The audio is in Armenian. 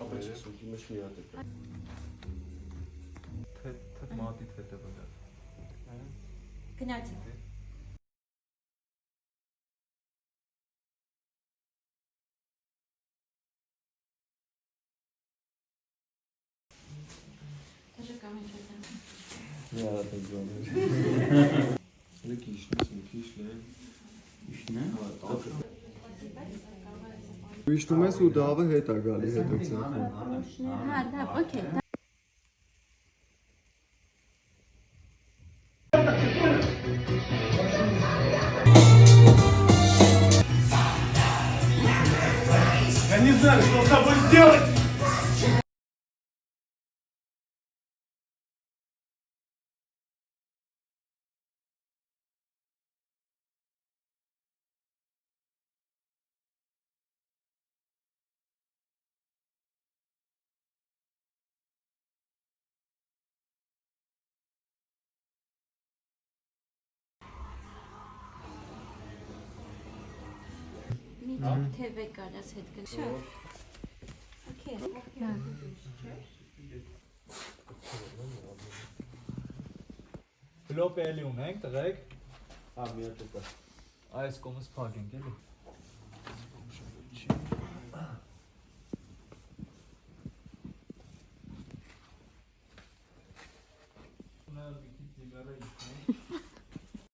Խապեցի սուտի մեջ մի հատ է։ Թե մատի թեթը վրա։ Գնացի։ Даже камень չեմ։ Մի հատ է գոներ։ Լեք իշնի, իշնի։ Իշնի։ Իշնում ես ու դավը հետ է գալի հետո ցախում։ Հա, դա, օքեյ։ Я не знаю, что с тобой сделать! TV կարաս հետ գնա։ Okay։ Բլոկ էլի ունենք, տղեկ։ Ա մի հատ է։ Այս կոմս փակ ենք էլի։